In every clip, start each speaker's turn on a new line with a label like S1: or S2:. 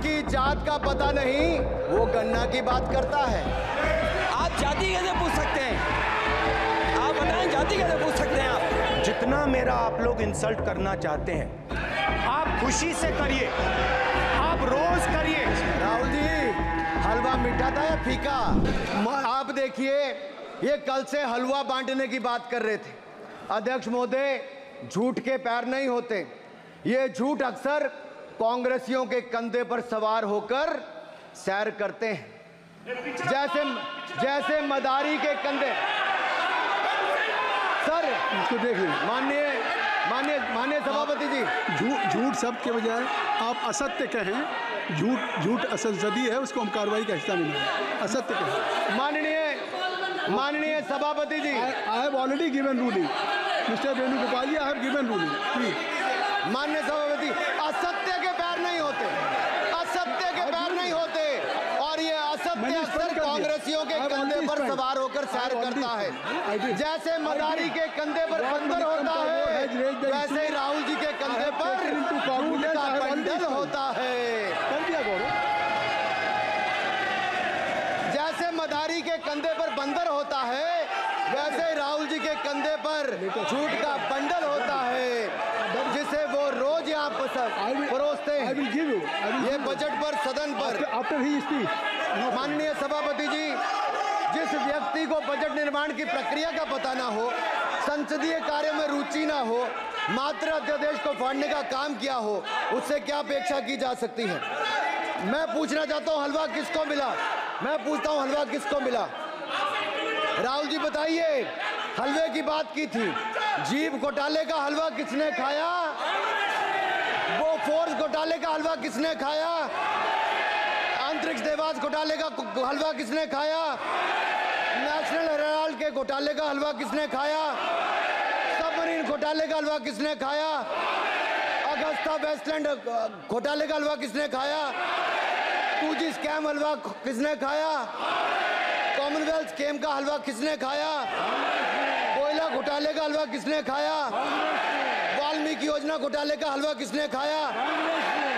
S1: जिसकी जात का पता नहीं वो गन्ना की बात करता है।
S2: आप जाति कैसे पूछ सकते हैं? आप बताएं, जाति कैसे पूछ सकते हैं आप?
S3: जितना मेरा आप लोग इंसल्ट करना चाहते हैं आप खुशी से करिए, आप रोज करिए।
S1: राहुल जी, हलवा मीठा था या फीका? आप देखिए, ये कल से हलवा बांटने की बात कर रहे थे। अध्यक्ष महोदय, झूठ के पैर नहीं होते। ये झूठ अक्सर कांग्रेसियों के कंधे पर सवार होकर सैर करते हैं, जैसे मदारी के कंधे। सर
S4: इसको देखिए,
S1: माननीय सभापति जी,
S4: झूठ शब्द के बजाय आप असत्य कहें। झूठ असंसदीय है, उसको हम कार्रवाई का हिस्सा नहीं है। असत्य कहें।
S1: माननीय सभापति जी,
S4: I have already given ruling mister Venugopal ji, I have given ruling please.
S1: माननीय सभापति, असत्य के पैर नहीं होते, असत्य के पैर नहीं होते, और ये असत्य अक्सर कांग्रेसियों के कंधे पर सवार होकर सैर करता है। जैसे मदारी के कंधे पर बंदर होता है, वैसे ही राहुल जी के कंधे पर झूठ का बंडल होता है। जैसे मदारी के कंधे पर बंदर होता है, वैसे ही राहुल जी के कंधे पर झूठ का बंडल होता है, जिसे वो रोज यहाँ परोसते हैं। ये बजट पर, सदन पर। माननीय सभापति जी, जिस व्यक्ति को बजट निर्माण की प्रक्रिया का पता ना हो, संसदीय कार्य में रुचि ना हो, मात्र अध्यादेश को फाड़ने का काम किया हो, उससे क्या अपेक्षा की जा सकती है? मैं पूछना चाहता हूँ, हलवा किसको मिला? मैं पूछता हूँ, हलवा किसको मिला? राहुल जी बताइए, हलवे की बात की थी, जीभ घोटाले का हलवा किसने खाया? वो फोर्स घोटाले का हलवा किसने खाया? अंतरिक्ष देवास घोटाले का हलवा किसने खाया? नेशनल हेराल्ड के घोटाले का हलवा किसने खाया? सबमरीन घोटाले का हलवा किसने खाया? अगस्ता वेस्टलैंड घोटाले का हलवा किसने खाया? 2G स्कैम हलवा किसने खाया? कॉमनवेल्थ स्कीम का हलवा किसने खाया? कोयला घोटाले का हलवा किसने खाया? वाल्मीकि योजना घोटाले का हलवा किसने खाया?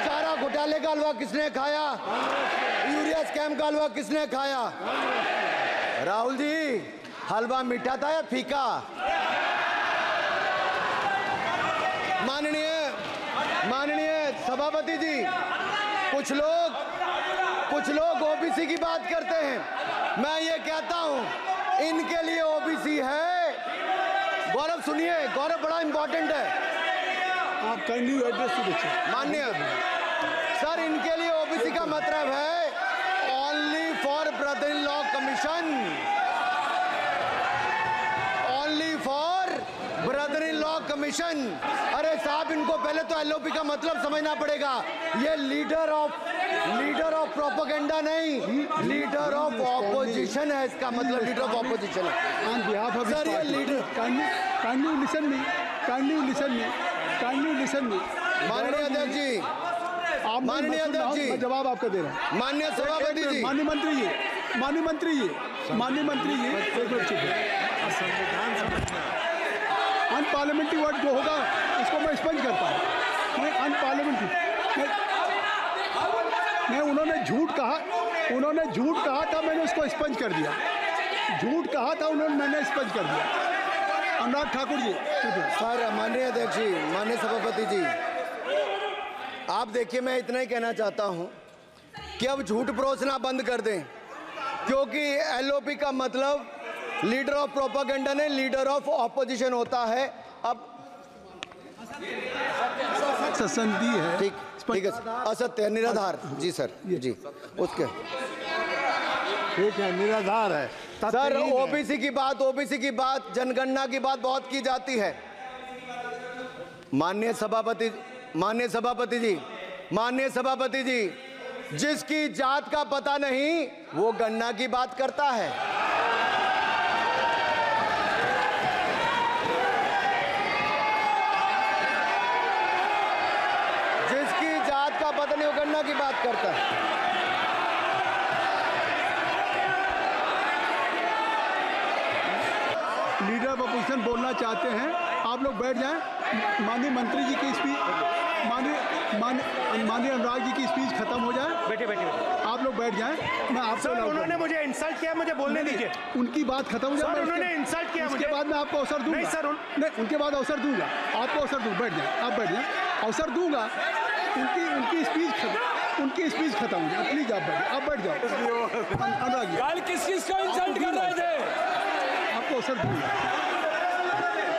S1: चारा घोटाले का हलवा किसने खाया? यूरिया स्कैम का हलवा किसने खाया? राहुल जी, हलवा मीठा था या फीका? माननीय सभापति जी, कुछ लोग ओबीसी की बात करते हैं। मैं ये कहता हूं, इनके लिए ओबीसी है। गौरव सुनिए, गौरव बड़ा इंपॉर्टेंट है।
S4: आप kindly address to the chair.
S1: माननीय सर, इनके लिए ओबीसी का मतलब है only for brother in law commission, only for brother in law commission. अरे साहब, इनको पहले तो एलओपी का मतलब समझना पड़ेगा। ये लीडर ऑफ प्रोपेगेंडा नहीं, लीडर ऑफ ऑपोजिशन है। इसका मतलब लीडर ऑफ ऑपोजिशन है। सर, ये लीडर
S4: काइंडली लिसन मी।
S1: माननीय अध्यक्ष जी, माननीय अध्यक्ष जी,
S4: मैं जवाब आपका दे रहा हूँ।
S1: माननीय सभापति जी,
S4: माननीय मंत्री जी, एक मिनट चुप। अनपार्लियामेंट्री वर्ड जो होगा उसको मैं स्पंज करता हूँ। मैं अनपार्लियामेंट्री उन्होंने झूठ कहा था, मैंने उसको स्पंज कर दिया। झूठ कहा था उन्होंने, मैंने स्पंज कर दिया। अनुराग ठाकुर जी।
S1: सर, माननीय अध्यक्ष जी, माननीय सभापति जी, आप देखिए, मैं इतना ही कहना चाहता हूं कि अब झूठ परोसना बंद कर दें, क्योंकि एलओपी का मतलब लीडर ऑफ प्रोपेगेंडा नहीं, लीडर ऑफ ऑपोजिशन होता है। अब
S4: संधि है,
S1: ठीक है, असत्य है, निराधार। जी सर, जी उसके
S4: ठीक है, निराधार है।
S1: सर, ओबीसी की बात, जनगणना की बात बहुत की जाती है। माननीय सभापति जी, जिसकी जात का पता नहीं वो गन्ना की बात करता है। जिसकी जात का पता नहीं वो गन्ना की बात करता है।
S4: लीडर ऑफ अपोजिशन बोलना चाहते हैं, आप लोग बैठ जाएं। माननीय मंत्री जी की स्पीच, माननीय अनुराग जी की स्पीच खत्म हो जाए।
S3: बैठे बैठे बैठे।
S4: आप लोग बैठ जाएं, मैं आपको
S3: सर उन्होंने मुझे इंसल्ट किया, मुझे बोलने दीजिए।
S4: उनकी बात खत्म हो जाए,
S3: सर उन्होंने इंसल्ट किया मुझे।
S4: उसके बाद मैं आपको अवसर दूंगा।
S3: नहीं सर
S4: नहीं, उनके बाद अवसर दूंगा, आपको अवसर दूंगा। बैठ जाए, आप बैठ जाए, अवसर दूंगा। उनकी स्पीच खत्म हो जाए, प्लीज आप बैठ जाओ। अनुराग जी,
S2: कल किस को इंसल्ट कर रहे थे?
S4: आपको अवसर दूंगा,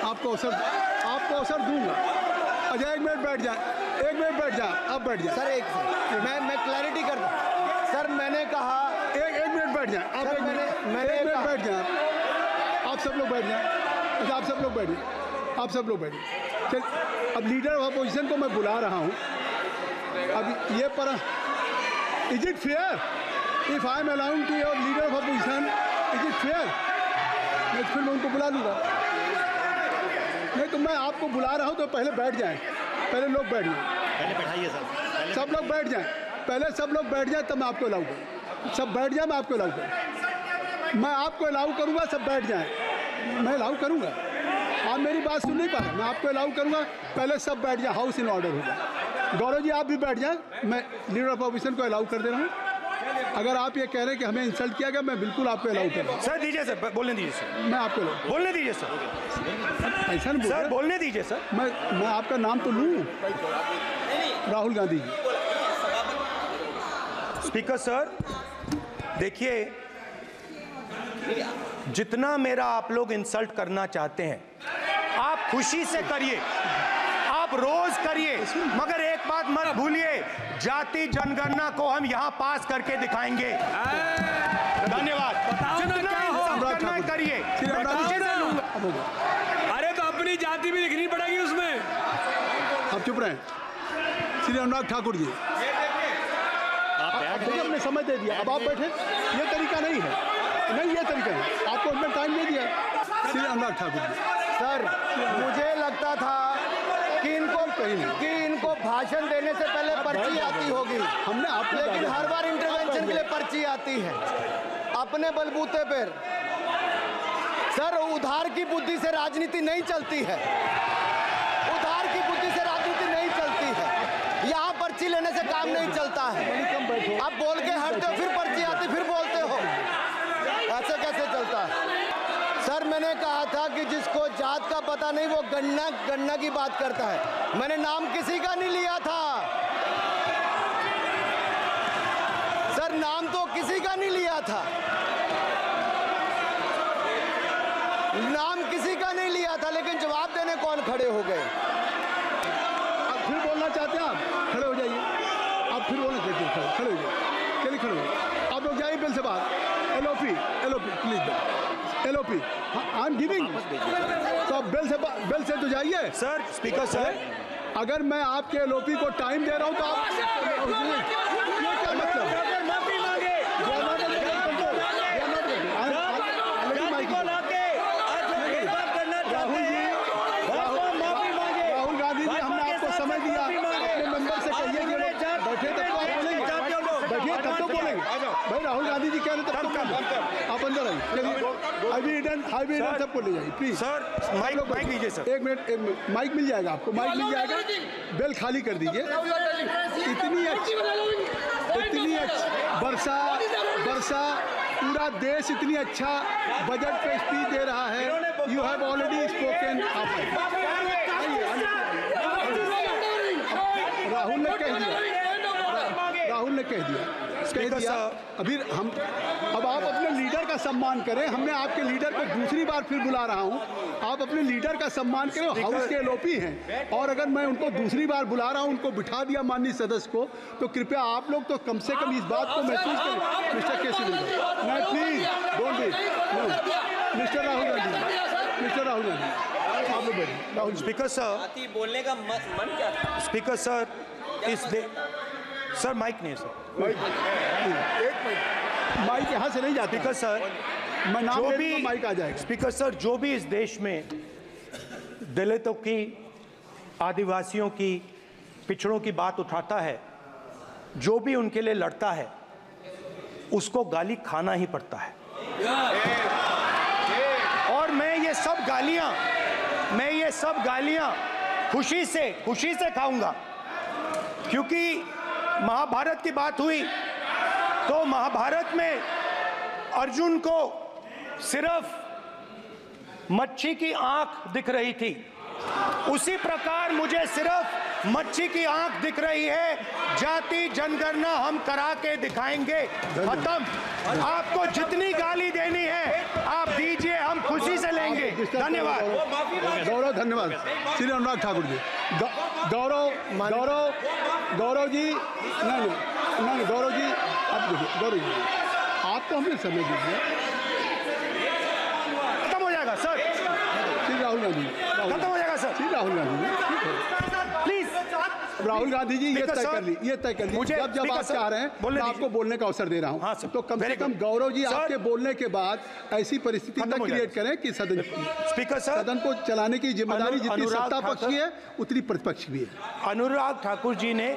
S4: आपको अवसर दूंगा। अजय एक मिनट बैठ जाए, आप बैठ जाए।
S1: सर एक मैं क्लैरिटी कर दूं। सर मैंने कहा
S4: एक मिनट बैठ जाए आप।
S1: सर, मैंने
S4: एक मिनट
S1: कहा-
S4: बैठ जाए आप सब लोग बैठ जाए। अच्छा, आप सब लोग बैठ जाए। चल, अब लीडर ऑफ अपोजिशन को मैं बुला रहा हूँ। अब ये पर is it fair if I am allowing to your leader of opposition, is it fair? मैं फिर मैं उनको बुला लूँगा। नहीं तो मैं आपको बुला रहा हूँ तो पहले बैठ जाएं, पहले लोग बैठ जाएं,
S5: पहले बैठाइए सर,
S4: सब लोग बैठ जाएं, पहले सब लोग बैठ जाएं तब मैं आपको अलाउ करूँ। सब बैठ जाए, मैं आपको अलाउ करूँ, मैं आपको अलाउ करूँगा। सब बैठ जाएं, मैं अलाउ करूँगा। आप मेरी बात सुन नहीं पा रहे, मैं आपको अलाउ करूँगा। पहले सब बैठ जाए, हाउस इन ऑर्डर होगा। गौरव जी आप भी बैठ जाएं, मैं लीडर ऑफ अपोजिशन को अलाउ कर दे रहा हूँ। अगर आप ये कह रहे हैं कि हमें इंसल्ट किया गया, मैं बिल्कुल आपको अलाउ कर रहा हूँ।
S3: सर दीजिए सर, बोलने दीजिए सर,
S4: मैं आपको अलाउ
S3: बोलने दीजिए सर,
S4: ऐसा नहीं
S3: सर
S4: बोल
S3: बोलने दीजिए सर।
S4: मैं आपका नाम तो लूँ, राहुल गांधी जी।
S3: स्पीकर सर देखिए, जितना मेरा आप लोग इंसल्ट करना चाहते हैं आप खुशी से करिए, आप रोज करिए, मगर एक बात मत भूलिए, जाति जनगणना को हम यहां पास करके दिखाएंगे। धन्यवाद। जितना इंसल्ट करना है करिए, मैं खुशी से लूंगा।
S2: अरे तो अपनी जाति भी लिखनी पड़ेगी उसमें।
S4: आप चुप रहें। श्री अनुराग ठाकुर जी, देखिए हमने समय दे दिया, अब आप बैठे। ये तरीका नहीं है, नहीं ये तरीका है, आपको हमने टाइम दे दिया। श्री अनुराग ठाकुर जी,
S1: सर मुझे लगता था कि इनको भाषण देने से पहले पर्ची आती होगी,
S4: हमने आपको
S1: लेकिन हर बार इंटरवेंशन के लिए पर्ची आती है अपने बलबूते पर। सर उधार की बुद्धि से राजनीति नहीं चलती है, उधार की बुद्धि से राजनीति नहीं चलती है। यहाँ पर्ची लेने से काम नहीं चलता है। आप बोल के हटते हो, फिर पर्ची आती, फिर बोलते हो, ऐसे कैसे चलता है? सर मैंने कहा था कि जिसको जात का पता नहीं वो गन्ना की बात करता है। मैंने नाम किसी का नहीं लिया था सर, नाम तो किसी का नहीं लिया था, नाम किसी का नहीं लिया था, लेकिन जवाब देने कौन खड़े हो गए?
S4: आप फिर बोलना चाहते हैं? आप खड़े हो जाइए, आप फिर बोलना चाहते हैं, खड़े हो जाइए, चलिए खड़े हो जाइए। आप लोग जाइए बिल से बाहर। LOP please, LOP I am giving. तो आप बिल से तो जाइए।
S3: सर स्पीकर सर,
S4: अगर मैं आपके एलओपी को टाइम दे रहा हूं तो आप ये क्या मतलब? राहुल गांधी जी, हमने आपको समय दिया, अपने मेंबर से कहिए कि बैठे तब तो आप बोलेंगे, बैठिए तब तो बोलेंगे। भाई राहुल गांधी जी कह रहे तब तो आप अंदर आइए। आई बी सबको ले जाइए प्लीज।
S3: सर माइक लीजिए सर।
S4: एक मिनट माइक मिल जाएगा आपको, माइक मिल जाएगा। बेल खाली कर दीजिए। इतनी अच्छी वर्षा पूरा देश इतनी अच्छा बजट पे स्पीच दे रहा है। You have already spoken. Rahul ने कह दिया अभी हम। अब आप अपने लीडर का सम्मान करें। हमने आपके लीडर को दूसरी बार फिर बुला रहा हूं, आप अपने लीडर का सम्मान करें। हाउस के एलओपी हैं और अगर मैं उनको दूसरी बार बुला रहा हूं, उनको बिठा दिया माननीय सदस्य को, तो कृपया आप लोग तो कम से कम इस बात को महसूस करें। मिस्टर केसी नहीं, please don't be. Mister Rahul Gandhi, आप लोग बैठिए। राहुल
S3: स्पीकर सर,
S2: बोलने का मन क्या था?
S3: स्पीकर सर, सर माइक नहीं सर,
S4: माइक यहाँ से नहीं जाता।
S3: स्पीकर सर,
S4: मैं नाम
S3: जो
S4: ले
S3: भी
S4: लूँगा, माइक आ जाएगा।
S3: स्पीकर सर, जो भी इस देश में दलितों की, आदिवासियों की, पिछड़ों की बात उठाता है, जो भी उनके लिए लड़ता है, उसको गाली खाना ही पड़ता है। और मैं ये सब गालियां खुशी से खाऊंगा, क्योंकि महाभारत की बात हुई तो महाभारत में अर्जुन को सिर्फ मच्छी की आंख दिख रही थी, उसी प्रकार मुझे सिर्फ मच्छी की आंख दिख रही है। जाति जनगणना हम करा के दिखाएंगे। खत्म। आपको जितनी गाली देनी है आप दीजिए, हम खुशी से लेंगे। धन्यवाद।
S4: गौरव, धन्यवाद। श्री अनुराग ठाकुर जी। गौरव गौरव जी, नहीं गौरव जी, आप देखिए, गौरव जी आपको हमने समय दीजिए।
S3: खत्म हो जाएगा सर।
S4: श्री राहुल गांधी,
S3: खत्म हो जाएगा सर।
S4: श्री राहुल गांधी
S3: प्लीज
S4: राहुल गांधी जी, ये तय कर ली, ये तय कर ली।
S3: मुझे
S4: जब आप चाह रहे हैं मैं आपको बोलने का अवसर दे रहा हूं।
S3: हाँ सर,
S4: तो कम से कम गौरव जी आपके बोलने के बाद ऐसी परिस्थिति न क्रिएट करें कि
S3: स्पीकर सर,
S4: सदन को चलाने की जिम्मेदारी जितनी सत्ता पक्ष की है उतनी प्रतिपक्ष भी है।
S3: अनुराग ठाकुर जी ने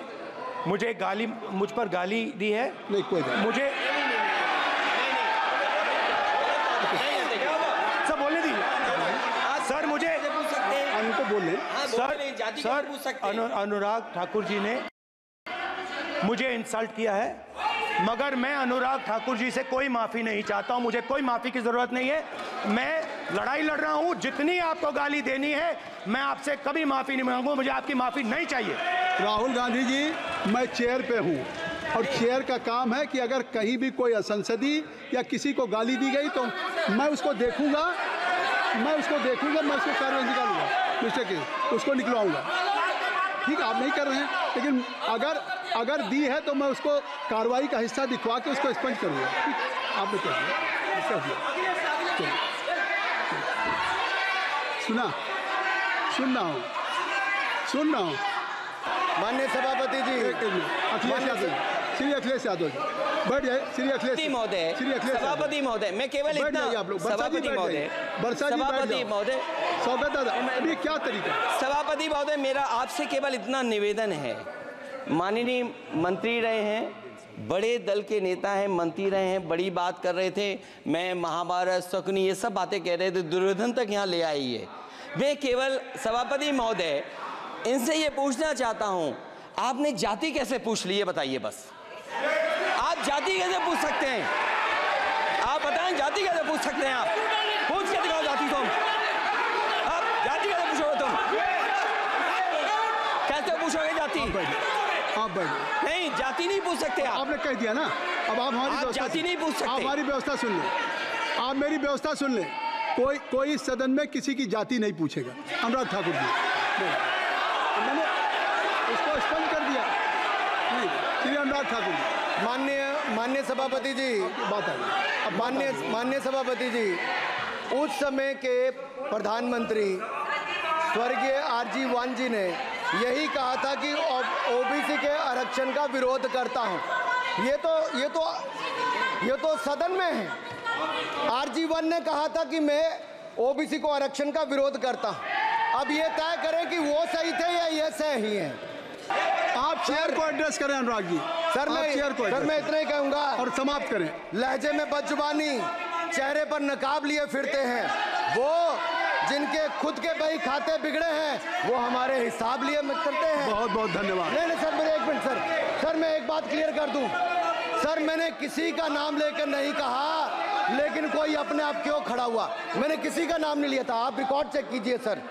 S3: मुझ पर गाली दी है।
S4: नहीं, कोई
S3: मुझे सब बोलने दीजिए सर। मुझे
S4: उनको बोलने
S3: सर अनुराग ठाकुर जी ने मुझे इंसल्ट किया है, मगर मैं अनुराग ठाकुर जी से कोई माफी नहीं चाहता हूं। मुझे कोई माफी की जरूरत नहीं है। मैं लड़ाई लड़ रहा हूं। जितनी आपको गाली देनी है मैं आपसे कभी माफी नहीं मांगूंगा। मुझे आपकी माफी नहीं चाहिए।
S4: राहुल गांधी जी, मैं चेयर पे हूं और चेयर का काम है कि अगर कहीं भी कोई असंसदीय या किसी को गाली दी गई तो मैं उसको देखूंगा, मैं उसको कार्रवाई निकालूंगा, मिस्टर के उसको निकलवाऊंगा। ठीक है, आप नहीं कर रहे हैं, लेकिन अगर दी है तो मैं उसको कार्रवाई का हिस्सा दिखवा के उसको स्पंज करूंगा। ठीक, आपने कह दिया। सुन रहा हूँ।
S1: माननीय सभापति जी,
S4: अखिलेश यादव, श्री अखिलेश यादव जी बैठ जाए। श्री अखिलेश
S2: महोदय, सभापति महोदय, मैं केवल इतना, सभापति महोदय,
S4: स्वागत दादा, ये क्या तरीका?
S2: सभापति महोदय, मेरा आपसे केवल इतना निवेदन है। माननीय मंत्री रहे हैं, बड़े दल के नेता हैं, मंत्री रहे हैं, बड़ी बात कर रहे थे। मैं महाभारत, शकुनी, ये सब बातें कह रहे थे, दुर्योधन तक यहाँ ले आई है। मैं केवल सभापति महोदय इनसे ये पूछना चाहता हूं, आपने जाति कैसे पूछ ली है बताइए बस। आप जाति कैसे पूछ सकते हैं? आप बताएं, जाति कैसे पूछ सकते हैं? आप पूछ के दिखाओ जाति। तुम आप जाति कैसे पूछोगे? तुम कैसे पूछोगे जाति?
S4: आप बैठ
S2: नहीं, जाति नहीं पूछ सकते आप।
S4: आपने कह दिया ना। अब आप हमारी
S2: जाति नहीं पूछ सकते।
S4: आप हमारी व्यवस्था सुन लें, आप मेरी व्यवस्था सुन लें। कोई सदन में किसी की जाति नहीं पूछेगा। अनुराग ठाकुर जी, मैंने उसको स्पष्ट कर दिया। नहीं, श्री अनुराग ठाकुर जी।
S1: माननीय सभापति जी,
S4: बात आई।
S1: अब माननीय सभापति जी, उस समय के प्रधानमंत्री स्वर्गीय आरजी वान जी ने यही कहा था कि ओबीसी के आरक्षण का विरोध करता हूं। ये तो सदन में है। आरजी वान ने कहा था कि मैं ओबीसी को आरक्षण का विरोध करता हूं। अब ये तय करें कि वो सही थे या ये सही हैं।
S4: आप चेयर को एड्रेस करें अनुराग जी।
S1: सर मैं इतना ही कहूंगा
S4: और समाप्त करें।
S1: लहजे में बदजुबानी, चेहरे पर नकाब लिए फिरते हैं, वो जिनके खुद के बही खाते बिगड़े हैं वो हमारे हिसाब लिए करते हैं।
S4: बहुत बहुत धन्यवाद।
S1: नहीं सर, मेरे एक मिनट सर, मैं एक बात क्लियर कर दूं। सर, मैंने किसी का नाम लेकर नहीं कहा, लेकिन कोई अपने आप क्यों खड़ा हुआ? मैंने किसी का नाम नहीं लिया था। आप रिकॉर्ड चेक कीजिए सर।